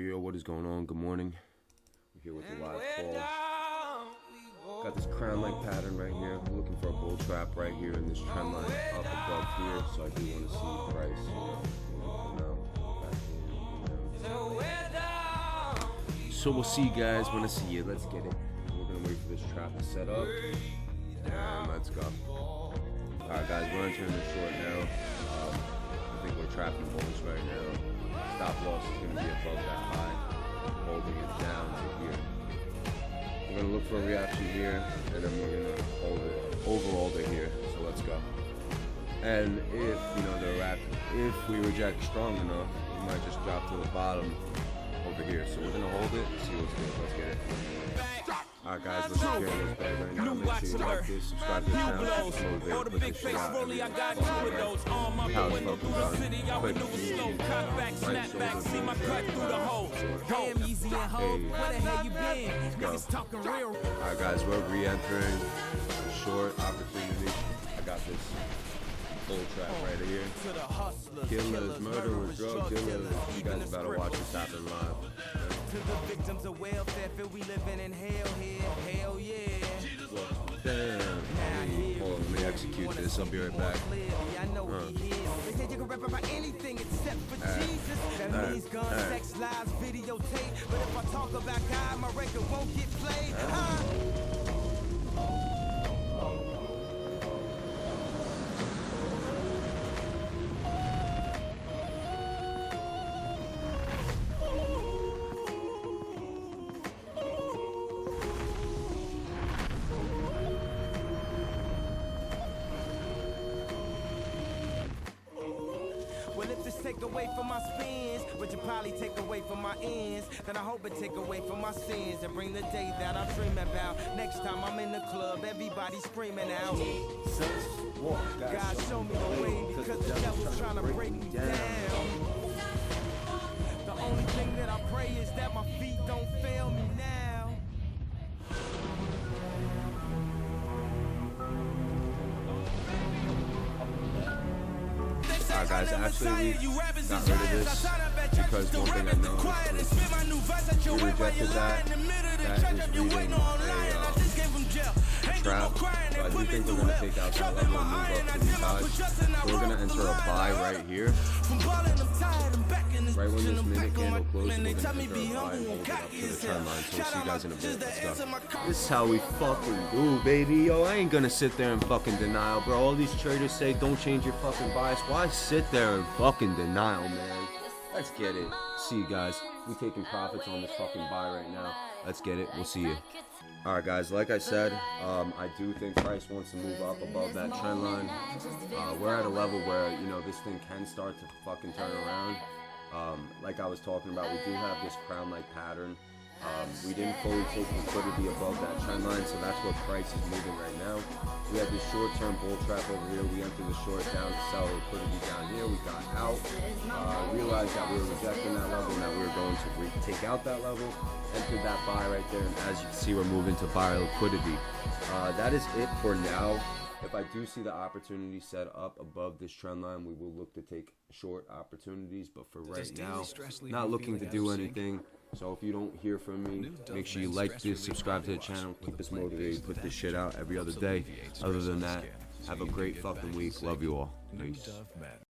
Yo, what is going on? Good morning. We're here with the live call. Got this crown leg pattern right here. I'm looking for a bull trap right here in this trend line up above here. So I do want to see price, So we'll see you guys when I see you. Let's get it. We're gonna wait for this trap to set up. And let's go. Alright guys, we're entering the short now. I think we're trapping bulls right now. Stop loss is going to be above that high, holding it down to here. We're going to look for a reaction here, and then we're going to hold it overall to here. So let's go. And if if we reject strong enough, we might just drop to the bottom over here. So we're going to hold it and see what's good. Let's get it. Alright guys, let's secure this bag right now. Make sure you like this, subscribe to the channel, keep motivated, put this shit out. How it's fucking done. Quick, let's go. Alright guys, we're re-entering short opportunity. I got this bull trap right here. Killers, murderers, drug dealers. You guys better watch this happen live. To the victims of welfare, feel we living in hell here, hell yeah. Damn. Hold on, let me execute this. I'll be right back. They say you can rap about anything except for Jesus. That means gun, sex, lies, videotape. But if I talk about God, my record won't get played. Well, if this take away from my spins, which will probably take away from my ends, then I hope it take away from my sins and bring the day that I'm dreaming about. Next time I'm in the club, everybody screaming out. God show me the way, because the devil's trying to break me down. The only thing that I pray is that my feet don't fail me now. Alright guys, actually we got rid of this because one thing I noticed is we rejected that is reading a trap, so I do think we're going to take out that level and move up to these highs. So we're going to enter a buy right here. Right when this minute candle closes, we're going to enter a buy and hold it up to the trend line. So we'll see you guys in a bit. Let's go. This is how we fucking do, baby. Yo, I ain't going to sit there in fucking denial, bro. All these traders say don't change your fucking bias. Why sit there in fucking denial, man? Let's get it. See you guys. We taking profits on this fucking buy right now. Let's get it. We'll see you. Alright guys, like I said, I do think price wants to move up above that trend line. We're at a level where, this thing can start to fucking turn around. Like I was talking about, we do have this crown-like pattern. We didn't fully take liquidity above that trend line, so that's where price is moving right now. We have this short-term bull trap over here. We entered the short down to sell liquidity down here. We got out, realized that we were rejecting that level, and that we were going to take out that level. Entered that buy right there, and as you can see, we're moving to buy liquidity. That is it for now. If I do see the opportunity set up above this trend line, we will look to take short opportunities, but for right now, not looking to do anything. So if you don't hear from me, make sure you like this, subscribe to the channel, keep us motivated, put this shit out every other day. Other than that, have a great fucking week. Love you all. Peace.